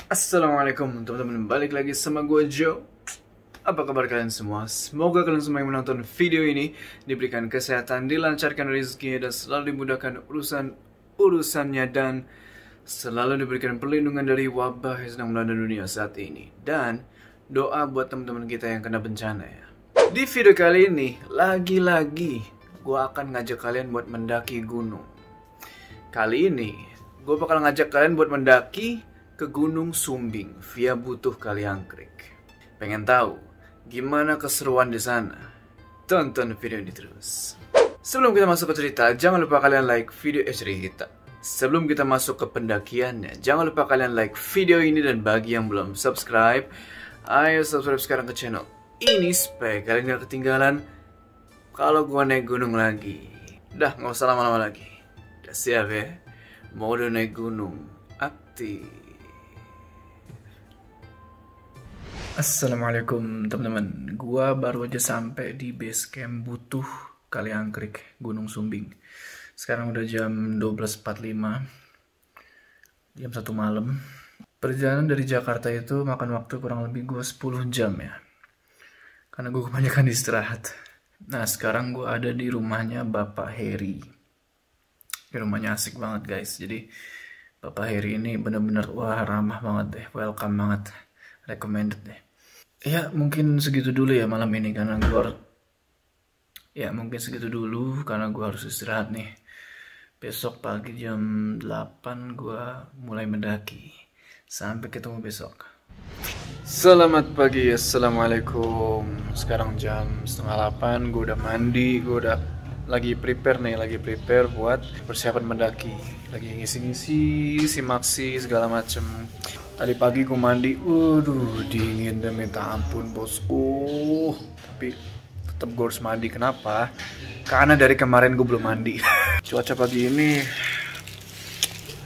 Assalamualaikum teman-teman, balik lagi sama gue Joe. Apa kabar kalian semua? Semoga kalian semua yang menonton video ini diberikan kesehatan, dilancarkan rezeki, dan selalu dimudahkan urusannya, dan selalu diberikan perlindungan dari wabah yang sedang melanda dunia saat ini. Dan doa buat teman-teman kita yang kena bencana ya. Di video kali ini, lagi-lagi gue akan ngajak kalian buat mendaki gunung. Kali ini, gue bakal ngajak kalian buat mendaki ke Gunung Sumbing via Butuh Kaliangkrik. Pengen tahu gimana keseruan di sana? Tonton video ini terus. Sebelum kita masuk ke cerita, jangan lupa kalian like video cerita. Sebelum kita masuk ke pendakiannya, jangan lupa kalian like video ini, dan bagi yang belum subscribe, ayo subscribe sekarang ke channel ini supaya kalian gak ketinggalan kalau gua naik gunung lagi. Udah, gak usah lama-lama lagi. Udah siap ya? Mode naik gunung aktif. Assalamualaikum teman-teman. Gua baru aja sampai di base camp Butuh Kaliangkrik Gunung Sumbing. Sekarang udah jam 12.45, jam 1 malam. Perjalanan dari Jakarta itu makan waktu kurang lebih gue 10 jam ya, karena gue kebanyakan istirahat. Nah sekarang gue ada di rumahnya Bapak Heri. Rumahnya asik banget guys. Jadi Bapak Heri ini bener-bener wah ramah banget deh, welcome banget, recommended deh. Ya mungkin segitu dulu ya malam ini, karena gue harus istirahat nih. Besok pagi jam 8 gue mulai mendaki. Sampai ketemu besok. Selamat pagi, assalamualaikum. Sekarang jam 7:30, gue udah mandi, gue udah lagi prepare buat persiapan mendaki. Lagi ngisi-ngisi, simaksi segala macem. Tadi pagi gue mandi, waduh dingin dan minta ampun bosku. Tapi tetap gue harus mandi, kenapa? Karena dari kemarin gue belum mandi. Cuaca pagi ini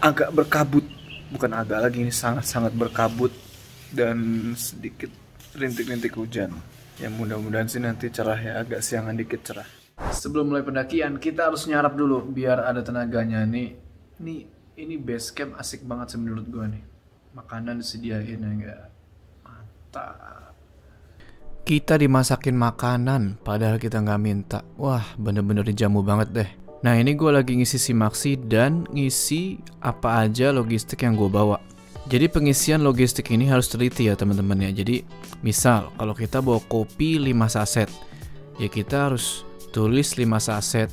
agak berkabut. Bukan agak lagi, ini sangat-sangat berkabut dan sedikit rintik-rintik hujan. Ya mudah-mudahan sih nanti cerah ya, agak siangan dikit cerah. Sebelum mulai pendakian kita harus nyarap dulu biar ada tenaganya nih. Ini base camp asik banget sih menurut gue nih. Makanan disediain ya enggak. Mantap. Kita dimasakin makanan padahal kita nggak minta. Wah bener-bener dijamu banget deh. Nah ini gue lagi ngisi simaksi dan ngisi apa aja logistik yang gue bawa. Jadi pengisian logistik ini harus teliti ya teman-teman ya. Jadi misal kalau kita bawa kopi 5 saset, ya kita harus tulis 5 saset.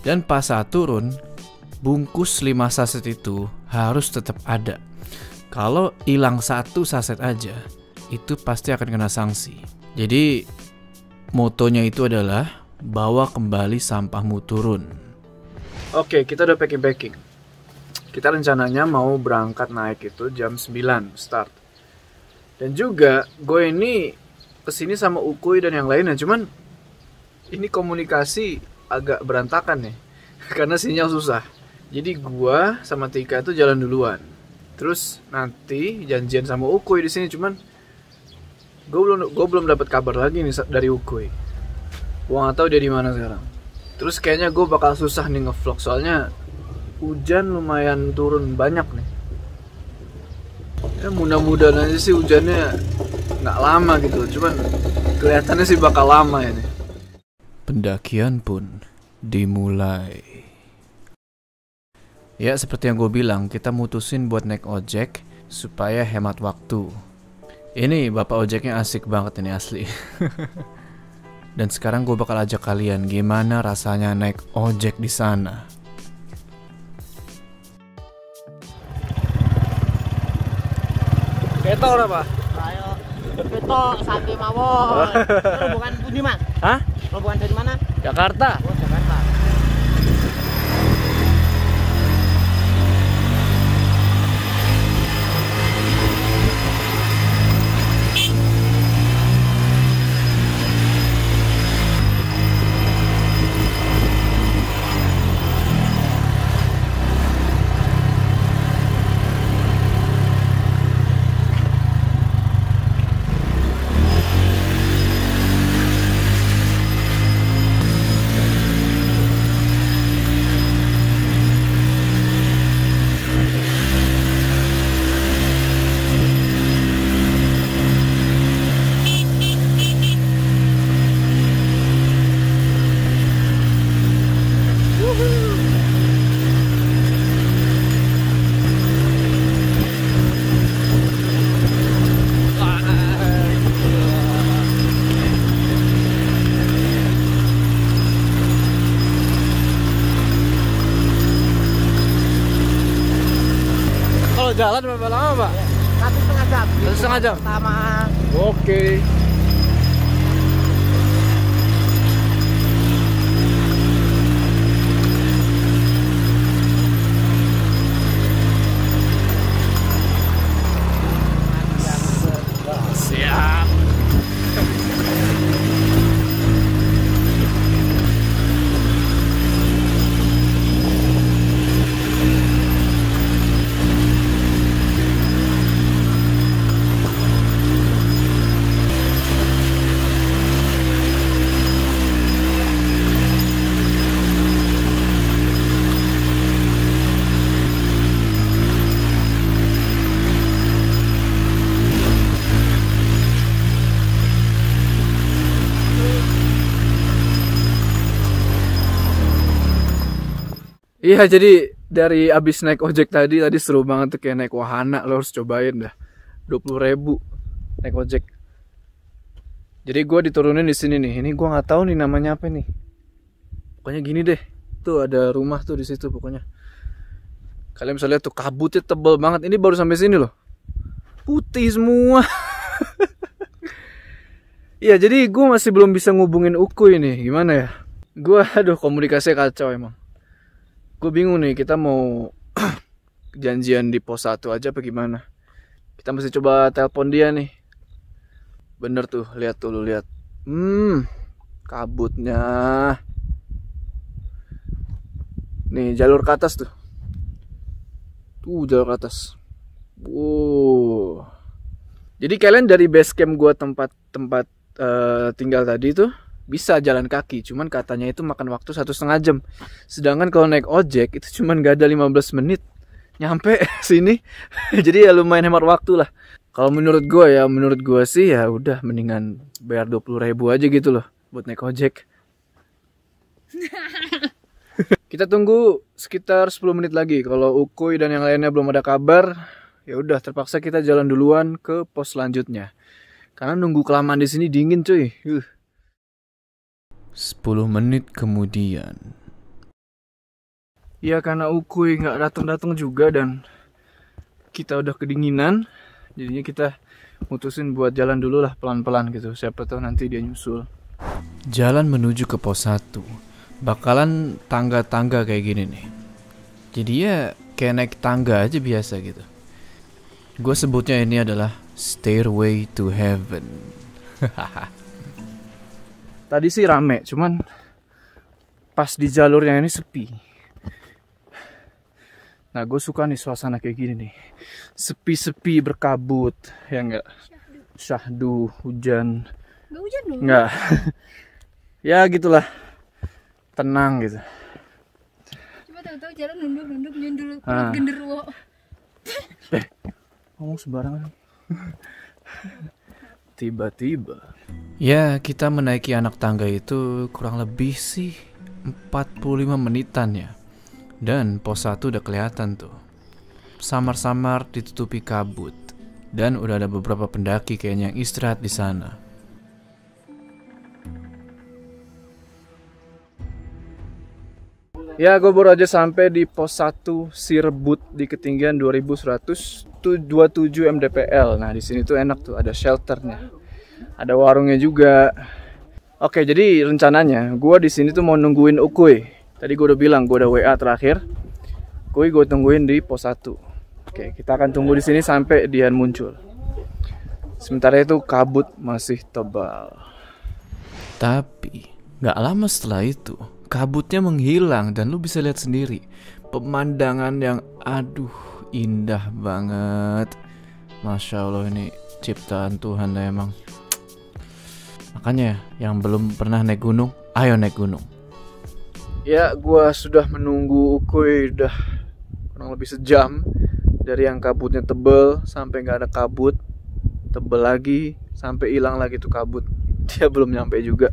Dan pas saat turun, bungkus 5 saset itu harus tetap ada. Kalau hilang 1 saset aja, itu pasti akan kena sanksi. Jadi motonya itu adalah bawa kembali sampahmu turun. Oke, kita udah packing. Kita rencananya mau berangkat naik itu jam 9 start. Dan juga gue ini kesini sama Ukuy dan yang lainnya. Cuman ini komunikasi agak berantakan nih karena sinyal susah. Jadi gue sama Tika itu jalan duluan. Terus nanti janjian sama Ukuy di sini. Cuman gue belum dapat kabar lagi nih dari Ukuy. Gue gak tahu dia di mana sekarang. Terus kayaknya gue bakal susah nih ngevlog soalnya hujan lumayan turun banyak nih. Ya mudah-mudahan aja sih hujannya nggak lama gitu. Cuman kelihatannya sih bakal lama ini. Pendakian pun dimulai. Ya seperti yang gue bilang, kita mutusin buat naik ojek supaya hemat waktu. Ini bapak ojeknya asik banget ini asli. Dan sekarang gue bakal ajak kalian gimana rasanya naik ojek di sana. Ketok apa? Ayo, ketok sampai mawon. Rombongan pundi mas? Hah? Rombongan dari mana? Jakarta. Oh Jakarta. jalan berapa lama, Pak? 1,5 jam. 1,5 jam. Pertama. Oke. Siap. Iya, jadi dari abis naik ojek tadi seru banget tuh, kayak naik wahana. Lo harus cobain dah. 20.000 naik ojek. Jadi gue diturunin di sini nih. Ini gue nggak tahu nih namanya apa nih. Pokoknya gini deh. Tuh ada rumah tuh di situ pokoknya. Kalian bisa lihat tuh kabutnya tebel banget. Ini baru sampai sini loh. Putih semua. Iya, jadi gue masih belum bisa ngubungin Ukuy nih. Gimana ya? Gue komunikasinya kacau emang. Gue bingung nih, kita mau janjian di pos 1 aja apa gimana. Kita mesti coba telepon dia nih. Bener tuh, lihat tuh, lu lihat. Kabutnya. Nih, jalur ke atas tuh. Jalur ke atas. Wow. Jadi kalian dari base camp gue tempat tinggal tadi tuh bisa jalan kaki, cuman katanya itu makan waktu 1,5 jam. Sedangkan kalau naik ojek itu cuman gak ada 15 menit nyampe sini. Jadi ya lumayan hemat waktu lah. Kalau menurut gue sih ya udah mendingan bayar 20.000 aja gitu loh buat naik ojek. Kita tunggu sekitar 10 menit lagi. Kalau Ukuy dan yang lainnya belum ada kabar, ya udah terpaksa kita jalan duluan ke pos selanjutnya. Karena nunggu kelamaan di sini dingin cuy. 10 menit kemudian. Ya karena Ukuy nggak datang juga dan kita udah kedinginan, jadinya kita mutusin buat jalan dulu lah pelan-pelan gitu. Siapa tahu nanti dia nyusul. Jalan menuju ke pos 1 bakalan tangga-tangga kayak gini nih. Jadi ya kayak naik tangga aja biasa gitu. Gue sebutnya ini adalah Stairway to Heaven. Tadi sih rame, cuman pas di jalur yang ini sepi. Nah, gue suka nih suasana kayak gini nih. Sepi-sepi berkabut, ya enggak? Syahdu, hujan. Enggak hujan dong? Enggak. Ya gitulah. Tenang gitu. Coba tahu-tahu jalan nunduk nyundul perut genderuwo. Ngomong sembarangan. Tiba-tiba. Ya, kita menaiki anak tangga itu kurang lebih sih 45 menitan ya. Dan pos 1 udah kelihatan tuh. Samar-samar ditutupi kabut. Dan udah ada beberapa pendaki kayaknya yang istirahat di sana. Ya, gue baru aja sampai di pos 1 Sirebut di ketinggian 2127 mdpl. Nah, di sini tuh enak tuh, ada shelternya. Ada warungnya juga. Oke, jadi rencananya gue di sini tuh mau nungguin Ukuy. Tadi gue udah bilang gue udah WA terakhir. Ukuy gue tungguin di pos 1. Oke, kita akan tunggu di sini sampai dia muncul. Sementara itu kabut masih tebal. Tapi nggak lama setelah itu kabutnya menghilang dan lu bisa lihat sendiri pemandangan yang indah banget. Masya Allah, ini ciptaan Tuhan lah emang. Makanya yang belum pernah naik gunung, ayo naik gunung. Ya, gua sudah menunggu Ukuy udah kurang lebih sejam. Dari yang kabutnya tebel sampai gak ada kabut, tebel lagi sampai hilang lagi tuh kabut. Dia belum nyampe juga.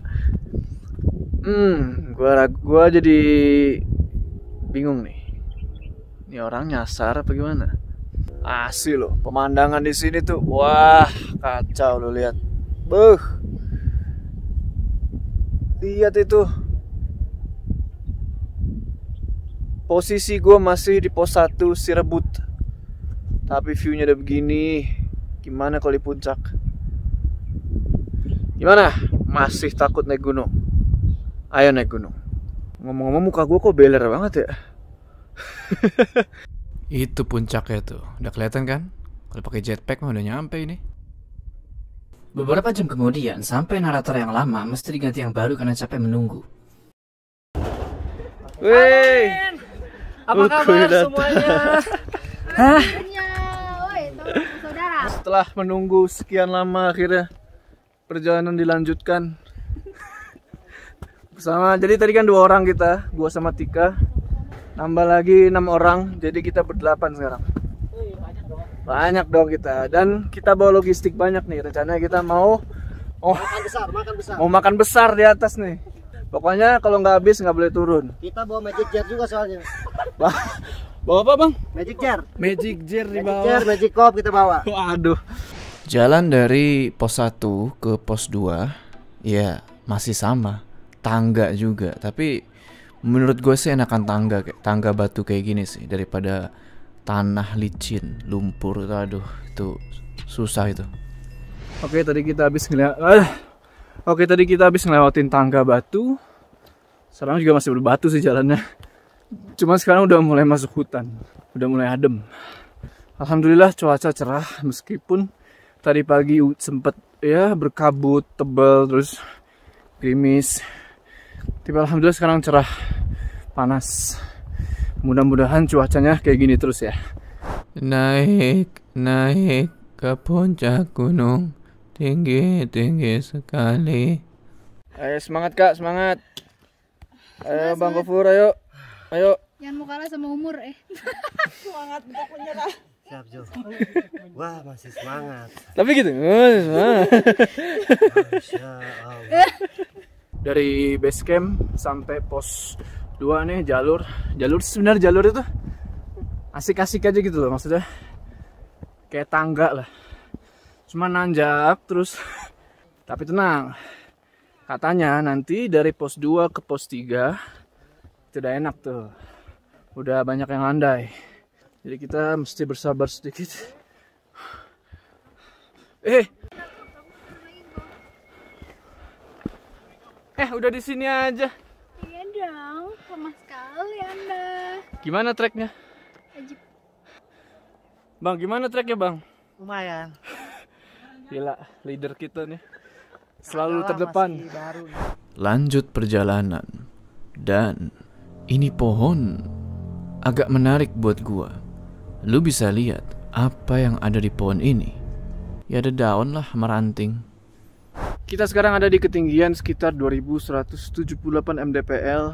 Gua jadi bingung nih. Ini orang nyasar apa gimana? Asli loh, pemandangan di sini tuh, wah kacau lo lihat. Lihat itu. Posisi gue masih di pos 1 Sirebut. Tapi view-nya udah begini. Gimana kalau di puncak? Gimana? Masih takut naik gunung? Ayo naik gunung. Ngomong-ngomong muka gue kok beler banget ya? Itu puncaknya tuh. Udah kelihatan kan? Kalau pakai jetpack mah udah nyampe ini. Beberapa jam kemudian, sampai narator yang lama mesti diganti yang baru karena capek menunggu. Wey, Apa kabar semuanya? Hah? Oi, saudara. Setelah menunggu sekian lama akhirnya perjalanan dilanjutkan. Jadi tadi kan 2 orang kita, gua sama Tika. Nambah lagi 6 orang, jadi kita ber-8 sekarang. Banyak dong kita, dan kita bawa logistik banyak nih. Rencananya kita mau makan besar di atas nih. Pokoknya kalau nggak habis nggak boleh turun. Kita bawa magic jar juga soalnya. Bawa apa bang? Magic jar. Magic jar di Magic bawah. jar, magic cup kita bawa. Waduh. Jalan dari pos 1 ke pos 2 ya masih sama, tangga juga. Tapi menurut gue sih enakan tangga batu kayak gini sih daripada tanah licin, lumpur. Aduh, itu susah itu. Oke, tadi kita habis ngelewatin tangga batu. Sekarang juga masih berbatu sih jalannya. Cuma sekarang udah mulai masuk hutan, udah mulai adem. Alhamdulillah cuaca cerah meskipun tadi pagi sempet ya berkabut tebal terus gerimis. Tapi alhamdulillah sekarang cerah, panas. Mudah-mudahan cuacanya kayak gini terus ya. Naik ke puncak gunung, tinggi sekali. Ayo semangat kak, semangat. Ayo bang Gofur, ayo. Jangan mau kalah sama umur Semangat untuk menyerah. Siap Jo. Wah masih semangat. Tapi gitu. Semangat. Dari base camp sampai pos 2 nih jalur sebenarnya jalur itu asik-asik aja gitu loh, maksudnya kayak tangga lah, cuma nanjak terus. Tapi tenang, katanya nanti dari pos 2 ke pos 3 itu udah enak tuh, udah banyak yang landai, jadi kita mesti bersabar sedikit. Udah di sini aja. Iya dong, lemah sekali Anda. Gimana treknya? Ajib. Bang, gimana treknya bang? Lumayan. Gila, leader kita nih selalu terdepan. Baru. Lanjut perjalanan. Dan ini pohon agak menarik buat gua. Lu bisa lihat apa yang ada di pohon ini. Ya ada daun lah, meranting. Kita sekarang ada di ketinggian sekitar 2178 mdpl,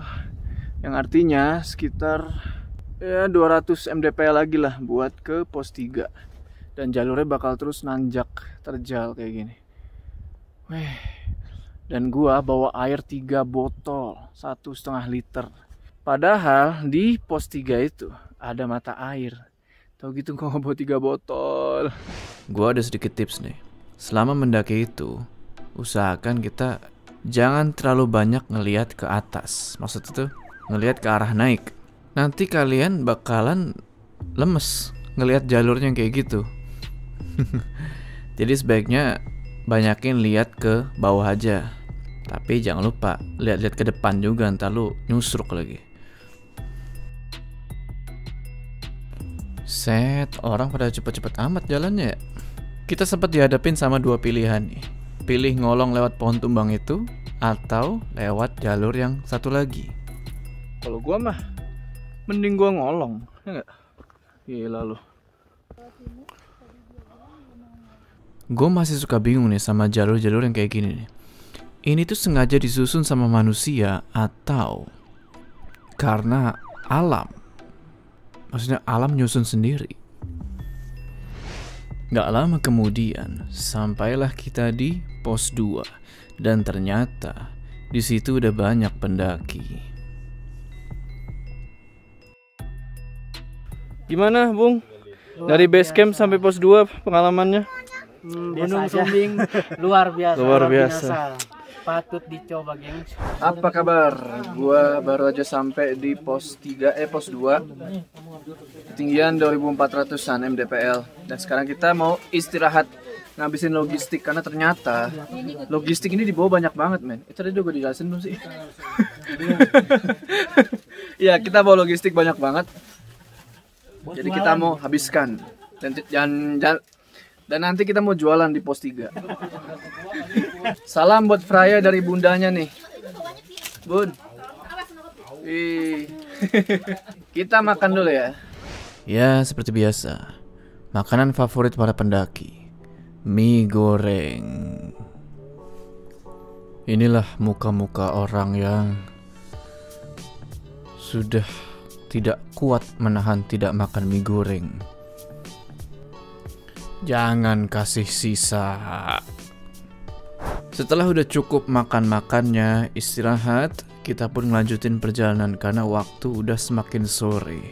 yang artinya sekitar 200 mdpl lagi lah buat ke pos 3. Dan jalurnya bakal terus nanjak terjal kayak gini. Dan gua bawa air 3 botol 1,5 liter. Padahal di pos 3 itu ada mata air. Tau gitu gua bawa 3 botol. Gua ada sedikit tips nih. Selama mendaki itu usahakan kita jangan terlalu banyak ngelihat ke atas. Maksud itu ngelihat ke arah naik. Nanti kalian bakalan lemes ngelihat jalurnya kayak gitu. Jadi sebaiknya banyakin lihat ke bawah aja. Tapi jangan lupa lihat-lihat ke depan juga, ntar lu nyusruk lagi. Set, orang pada cepet-cepet amat jalannya ya. Kita sempat dihadapin sama 2 pilihan nih. Pilih ngolong lewat pohon tumbang itu atau lewat jalur yang satu lagi. Kalau gua mah mending gua ngolong, ya enggak? Gila lu. Gua masih suka bingung nih sama jalur-jalur yang kayak gini nih. Ini tuh sengaja disusun sama manusia atau karena alam? Maksudnya alam nyusun sendiri. Gak lama kemudian sampailah kita di pos 2 dan ternyata di situ udah banyak pendaki. Gimana, Bung? Dari base camp sampai pos 2 pengalamannya? Gunung Sumbing luar biasa. Luar biasa. Patut dicoba, gengs. Apa kabar? Gua baru aja sampai di pos 3 pos 2. Ketinggian 2400-an mdpl. Dan sekarang kita mau istirahat ngabisin logistik karena ternyata logistik ini dibawa banyak banget, men. Itu tadi udah dijelasin belum sih? Iya, kita bawa logistik banyak banget. Jadi kita mau habiskan dan nanti kita mau jualan di pos 3. Salam buat Freya dari bundanya nih. Bun. Kita makan dulu ya. Ya, seperti biasa. Makanan favorit para pendaki, mie goreng. Inilah muka-muka orang yang sudah tidak kuat menahan tidak makan mie goreng. Jangan kasih sisa. Setelah udah cukup makan-makannya, istirahat, kita pun ngelanjutin perjalanan karena waktu udah semakin sore.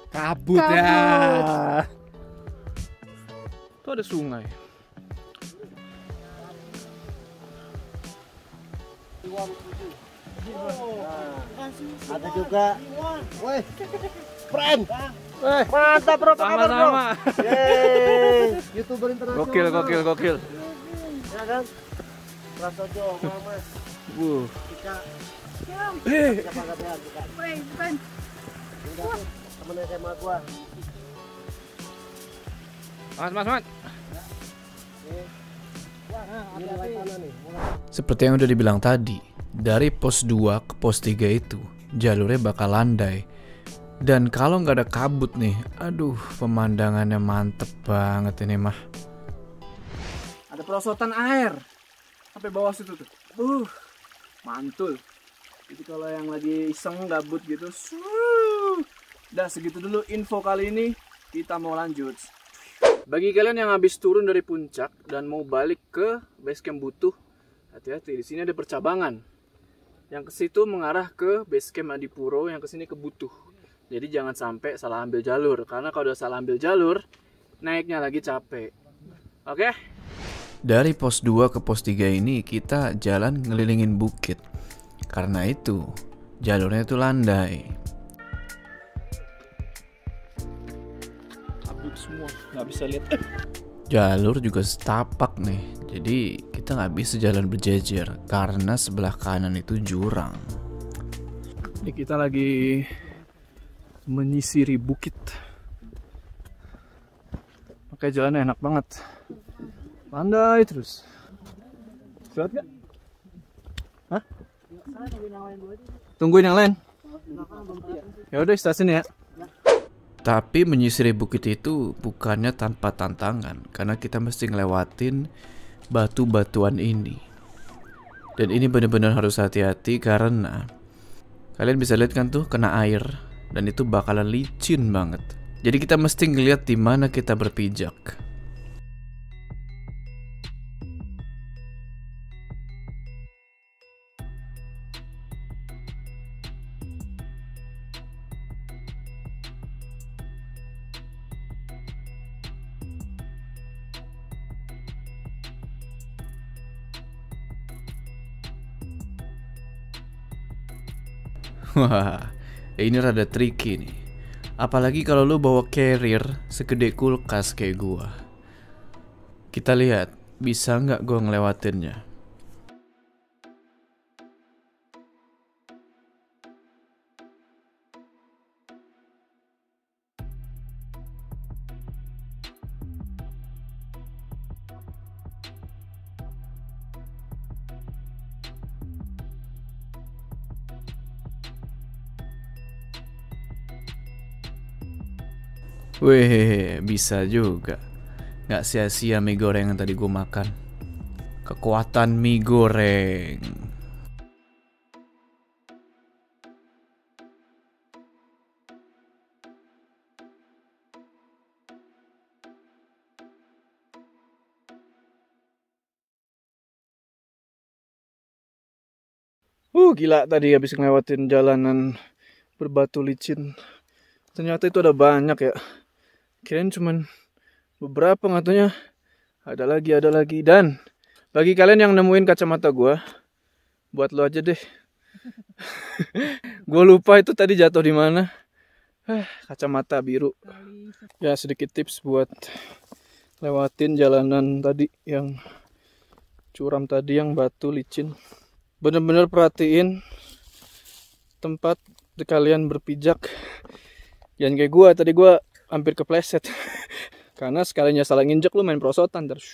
Kabut ya. Tuh ada sungai. Ada juga. Woi, friend. Mantap bro, apa kabar bro? Sama-sama. Yeay, YouTuber internasional. Gokil. Ya kan? Prasojo, Mama. Tika. Siapa katanya bukan? Bukan. Enggak, temen SMA gua. Semangat. Ini mulai sana nih. Seperti yang udah dibilang tadi, dari pos 2 ke pos 3 itu jalurnya bakal landai. Dan kalau nggak ada kabut nih, aduh pemandangannya mantep banget ini mah. Ada perosotan air sampai bawah situ tuh. Mantul. Jadi kalau yang lagi iseng gabut gitu, udah segitu dulu info kali ini. Kita mau lanjut. Bagi kalian yang habis turun dari puncak dan mau balik ke base camp Butuh, hati-hati, di sini ada percabangan. Yang ke situ mengarah ke base camp Adipuro, yang ke sini ke Butuh. Jadi jangan sampai salah ambil jalur, karena kalau udah salah ambil jalur, naiknya lagi capek. Oke? Dari pos 2 ke pos 3 ini kita jalan ngelilingin bukit. Karena itu jalurnya itu landai. Kabut semua, nggak bisa lihat. Jalur juga setapak nih. Jadi kita nggak bisa jalan berjejer karena sebelah kanan itu jurang. Ini kita lagi menyisiri bukit. Pakai jalannya enak banget. Landai terus. Silat gak? Hah? Tungguin yang lain. Ya udah, stasiun ya. Tapi menyisiri bukit itu bukannya tanpa tantangan, karena kita mesti ngelewatin batu-batuan ini. Dan ini benar-benar harus hati-hati karena kalian bisa lihat kan tuh kena air dan itu bakalan licin banget. Jadi kita mesti ngeliat di mana kita berpijak. Wah, ini rada tricky nih. Apalagi kalau lu bawa carrier segede kulkas kayak gua. Kita lihat, bisa nggak gua ngelewatinnya? Wih, bisa juga. Nggak sia-sia mie goreng yang tadi gue makan. Kekuatan mie goreng. Gila tadi habis ngelewatin jalanan berbatu licin. Ternyata itu ada banyak ya. Kirain cuman beberapa, nggak taunya Ada lagi. Dan bagi kalian yang nemuin kacamata gua, buat lo aja deh. Gue lupa itu tadi jatuh di mana. Kacamata biru. Ya, sedikit tips buat lewatin jalanan tadi yang curam tadi, yang batu licin. Bener-bener perhatiin tempat kalian berpijak. Jangan kayak gua, tadi gua hampir kepleset. Karena sekalinya salah nginjek lu main prosotan terus.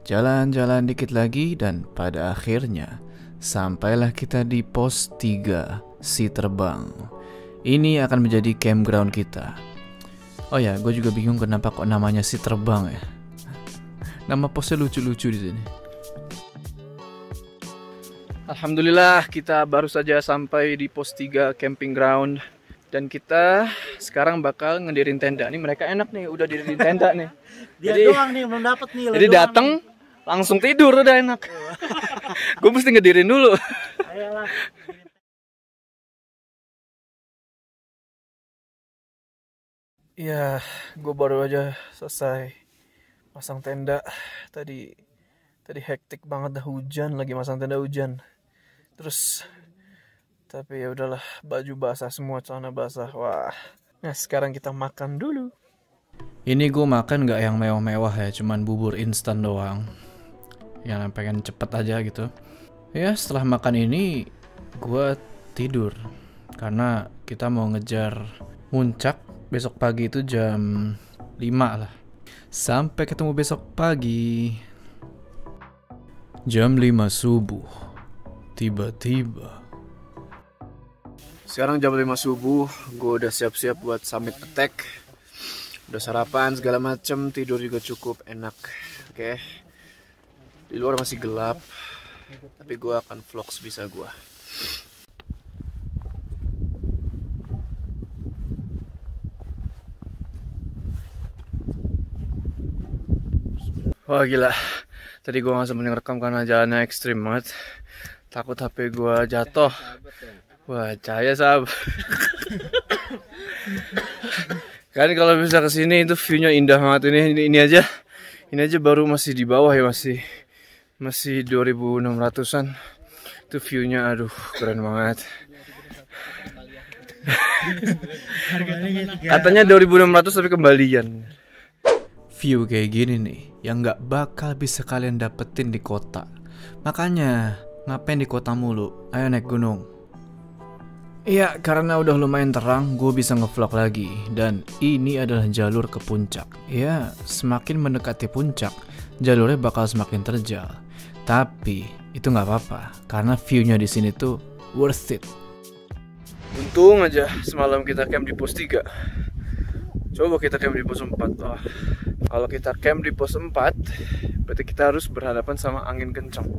Jalan-jalan dikit lagi dan pada akhirnya sampailah kita di pos 3 Si Terbang. Ini akan menjadi campground kita. Oh ya, gue juga bingung kenapa kok namanya Si Terbang ya. Nama posnya lucu-lucu di sini. Alhamdulillah kita baru saja sampai di pos 3 camping ground. Dan kita sekarang bakal ngedirin tenda. Nih mereka enak nih, udah diriin tenda nih. Dia doang nih belum dapat nih. Jadi datang langsung tidur udah enak. Gue mesti ngedirin dulu. Ayolah. Ya, gue baru aja selesai pasang tenda. Tadi hektik banget, dah hujan lagi, masang tenda hujan. Terus tapi ya udahlah, baju basah semua, celana basah. Wah. Nah, sekarang kita makan dulu. Ini gue makan gak yang mewah-mewah ya, cuman bubur instan doang. Yang pengen cepet aja gitu. Ya, setelah makan ini gue tidur. Karena kita mau ngejar puncak besok pagi itu jam 5 lah. Sampai ketemu besok pagi. Jam 5 subuh. Tiba-tiba sekarang jam 5 subuh, gue udah siap-siap buat summit attack. Udah sarapan segala macem, tidur juga cukup enak. Oke. Di luar masih gelap, tapi gue akan vlog sebisa gue. Wah gila, tadi gue gak sempat ngerekam karena jalannya ekstrim banget. Takut HP gue jatuh. Wah, cahaya sahabat. Kan kalau bisa kesini itu view-nya indah banget. Ini aja baru masih di bawah ya, masih 2600-an. Itu view-nya, aduh keren banget. Katanya 2600 tapi kembalian. View kayak gini nih yang nggak bakal bisa kalian dapetin di kota. Makanya ngapain di kota mulu? Ayo naik gunung. Iya, karena udah lumayan terang, gue bisa ngevlog lagi. Dan ini adalah jalur ke puncak. Ya, semakin mendekati puncak, jalurnya bakal semakin terjal. Tapi itu nggak apa-apa, karena view-nya di sini tuh worth it. Untung aja semalam kita camp di pos 3. Coba kita camp di pos 4. Oh, kalau kita camp di pos 4, berarti kita harus berhadapan sama angin kencang.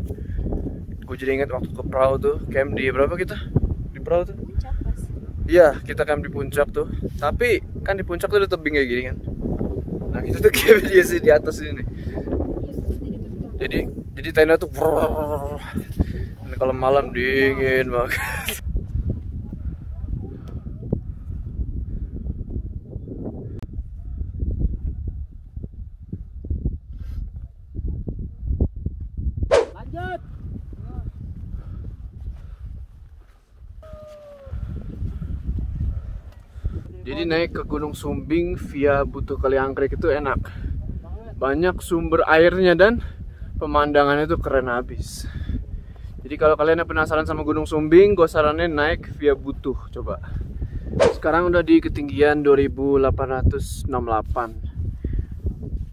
Gue jadi ingat waktu ke perahu tuh, camp di berapa kita? Di perahu tuh? Iya, kita camp di puncak tuh. Tapi kan di puncak tuh ada tebing kayak gini kan. Nah, kita tuh camp di atas ini. Jadi tenda tuh ini kalau malam dingin banget. Lanjut. Jadi naik ke Gunung Sumbing via Butuh Kaliangkrek itu enak. Banyak sumber airnya dan pemandangannya tuh keren abis. Jadi kalau kalian penasaran sama Gunung Sumbing, gue saranin naik via Butuh, coba. Sekarang udah di ketinggian 2868.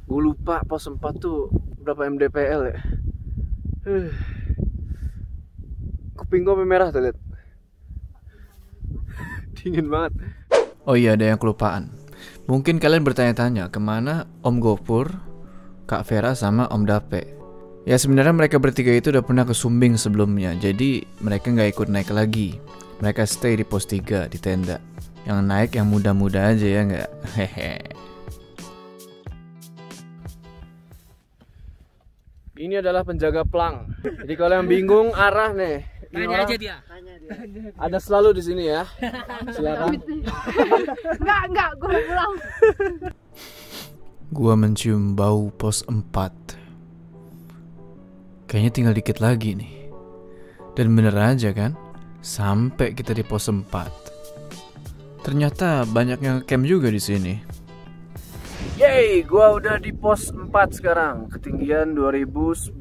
Gue lupa pos 4 tuh berapa mdpl ya. Kuping gue merah tuh, liat. Dingin banget. Oh iya, ada yang kelupaan. Mungkin kalian bertanya-tanya kemana Om Gopur, Kak Vera, sama Om Dape. Ya sebenarnya mereka bertiga itu udah pernah ke Sumbing sebelumnya. Jadi mereka nggak ikut naik lagi. Mereka stay di pos 3 di tenda. Yang naik yang muda-muda aja ya nggak? Hehe. Ini adalah penjaga plang. Jadi kalau yang bingung arah nih, Tanya aja dia. ada selalu di sini ya. Silakan. Enggak, gue mau pulang. Gua mencium bau pos 4. Kayaknya tinggal dikit lagi nih. Dan bener aja kan, sampai kita di pos 4. Ternyata banyak yang camp juga di sini. Yeay, gua udah di pos 4 sekarang. Ketinggian 2983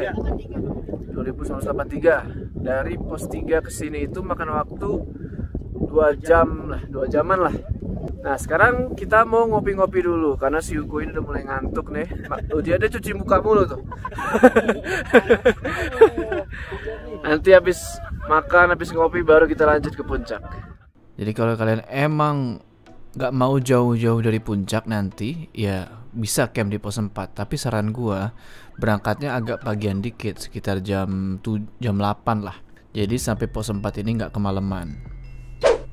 ya? 2983. Dari pos 3 ke sini itu makan waktu 2 jam lah, 2 jaman lah. Nah, sekarang kita mau ngopi-ngopi dulu karena si Hugo ini udah mulai ngantuk nih. Oh, dia ada cuci muka mulu tuh. Nanti habis makan, habis ngopi baru kita lanjut ke puncak. Jadi kalau kalian emang gak mau jauh-jauh dari puncak nanti, ya bisa camp di pos 4. Tapi saran gua berangkatnya agak pagian dikit, sekitar jam 8 lah. Jadi sampai pos 4 ini gak kemalaman.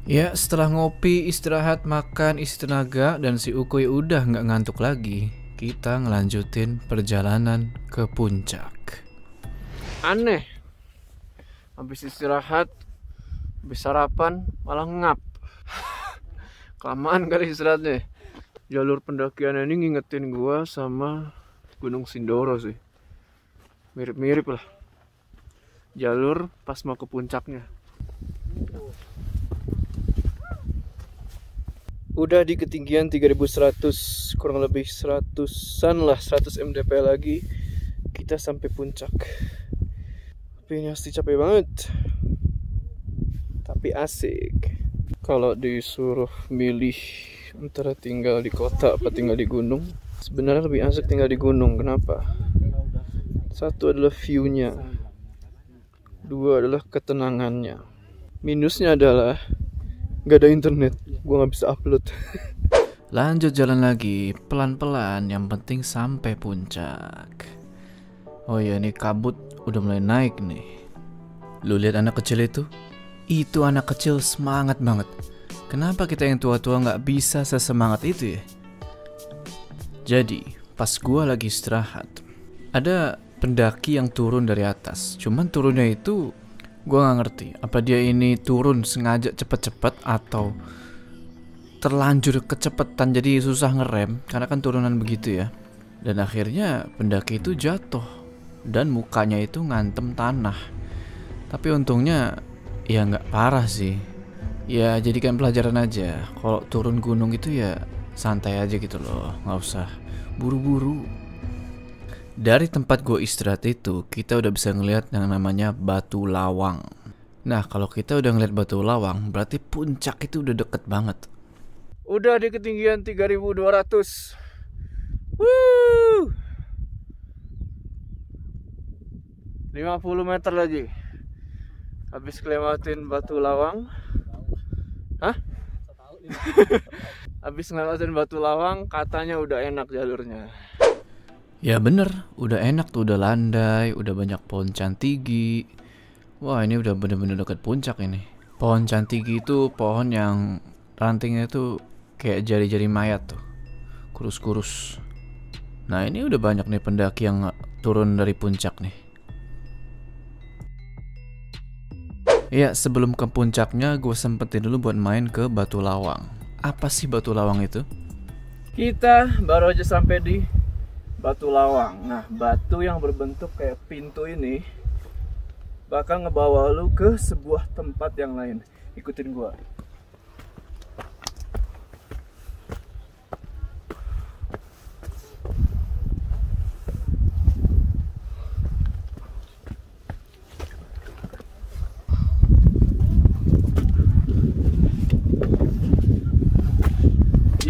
Ya setelah ngopi, istirahat, makan, isi tenaga, dan si Ukoy udah gak ngantuk lagi, kita ngelanjutin perjalanan ke puncak. Aneh, habis istirahat, habis sarapan, malah ngap. Kelamaan kali istirahatnya. Jalur pendakian ini ngingetin gua sama Gunung Sindoro sih. Mirip-mirip lah jalur pas mau ke puncaknya. Udah di ketinggian 3100, kurang lebih 100-an lah, 100 mdp lagi kita sampai puncak. Tapi ini pasti capek banget, tapi asik. Kalau disuruh milih antara tinggal di kota apa tinggal di gunung, sebenarnya lebih asik tinggal di gunung. Kenapa? Satu adalah view-nya, dua adalah ketenangannya. Minusnya adalah gak ada internet, gua gak bisa upload. Lanjut jalan lagi, pelan-pelan, yang penting sampai puncak. Oh ya, ini kabut udah mulai naik nih. Lu lihat anak kecil itu? Itu anak kecil semangat banget. Kenapa kita yang tua-tua gak bisa sesemangat itu ya? Jadi, pas gua lagi istirahat, ada pendaki yang turun dari atas. Cuman turunnya itu gua gak ngerti, apa dia ini turun sengaja cepet-cepet atau terlanjur kecepetan jadi susah ngerem, karena kan turunan begitu ya. Dan akhirnya pendaki itu jatuh dan mukanya itu ngantem tanah. Tapi untungnya ya nggak parah sih. Ya jadikan pelajaran aja. Kalau turun gunung itu ya santai aja gitu loh, nggak usah buru-buru. Dari tempat gue istirahat itu, kita udah bisa ngeliat yang namanya Batu Lawang. Nah, kalau kita udah ngeliat Batu Lawang, berarti puncak itu udah deket banget. Udah di ketinggian 3200. Wuh! 50 meter lagi. Habis ngelewatin Batu Lawang. Hah? Habis ngelewatin Batu Lawang, katanya udah enak jalurnya. Ya bener, udah enak tuh, udah landai, udah banyak pohon cantigi. Wah, ini udah bener-bener deket puncak ini. Pohon cantigi itu pohon yang rantingnya tuh kayak jari-jari mayat tuh, kurus-kurus. Nah, ini udah banyak nih pendaki yang turun dari puncak nih. Ya, sebelum ke puncaknya, gue sempetin dulu buat main ke Batu Lawang. Apa sih Batu Lawang itu? Kita baru aja sampai di Batu Lawang. Nah, batu yang berbentuk kayak pintu ini bakal ngebawa lu ke sebuah tempat yang lain. Ikutin gua.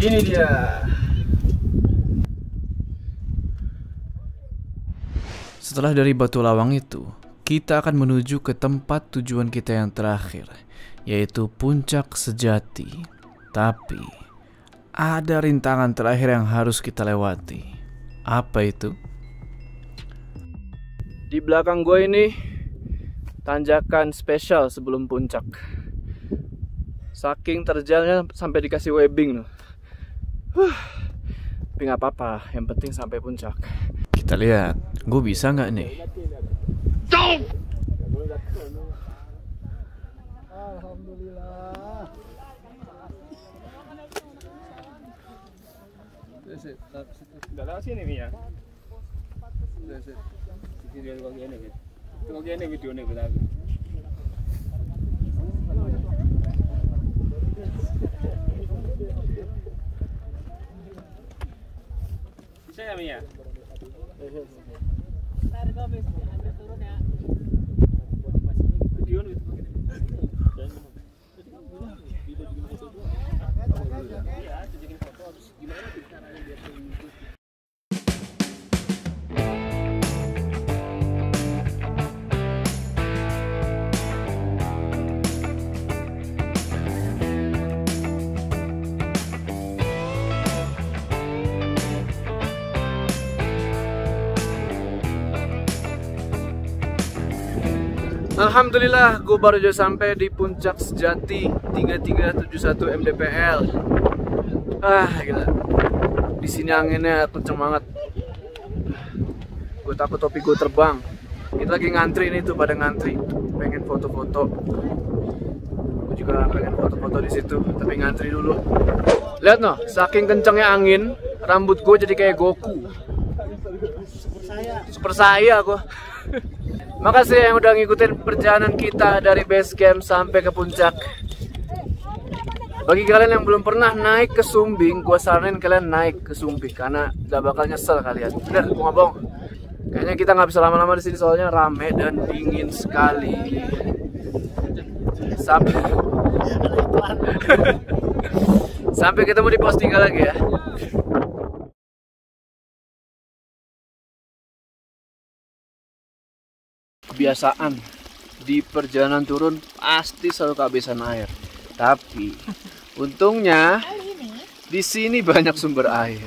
Ini dia. Setelah dari Batu Lawang itu, kita akan menuju ke tempat tujuan kita yang terakhir, yaitu Puncak Sejati. Tapi, ada rintangan terakhir yang harus kita lewati. Apa itu? Di belakang gue ini, tanjakan spesial sebelum puncak. Saking terjalnya sampai dikasih webbing loh. Tapi gak apa-apa, yang penting sampai puncak. Kita lihat, gue bisa nggak nih? Alhamdulillah. Enggak lewat sini ya. Video kok gini gitu. Kok gini videonya kita. Bisa ya Mia? Ntar gue habis turun ya. Video nih. Alhamdulillah, gue baru aja sampai di puncak sejati 3371 MDPL. Gila. Di sini anginnya kenceng banget. Gue takut topi gue terbang. Kita lagi ngantri nih tuh, pada ngantri, pengen foto-foto. Gue juga pengen foto-foto di situ, tapi ngantri dulu. Lihat noh, saking kencengnya angin, rambut gue jadi kayak Goku. Super saya gue. Makasih yang udah ngikutin perjalanan kita dari base camp sampai ke puncak. Bagi kalian yang belum pernah naik ke Sumbing, gue saranin kalian naik ke Sumbing karena gak bakal nyesel kalian. Bener, gue nggak bohong. Kayaknya kita nggak bisa lama-lama di sini soalnya rame dan dingin sekali. Sampai ketemu di pos 3 lagi ya. Kebiasaan di perjalanan turun pasti selalu kehabisan air. Tapi untungnya di sini banyak sumber air.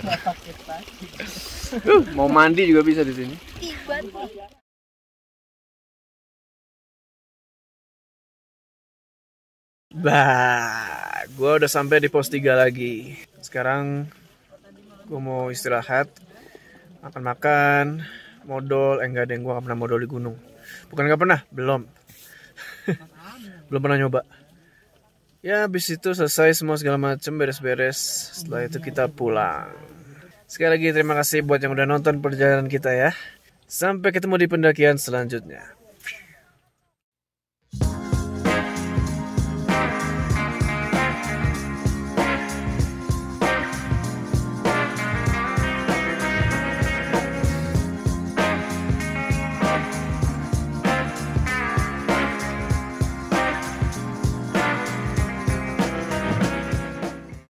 Mau mandi juga bisa di sini. Bah, gue udah sampai di pos 3 lagi. Sekarang gue mau istirahat, makan-makan, modal. Enggak deh, gue gak pernah modal di gunung. Bukan gak pernah, belum. Belum pernah nyoba. Ya habis itu selesai semua segala macam, beres-beres. Setelah itu kita pulang. Sekali lagi terima kasih buat yang udah nonton perjalanan kita ya. Sampai ketemu di pendakian selanjutnya.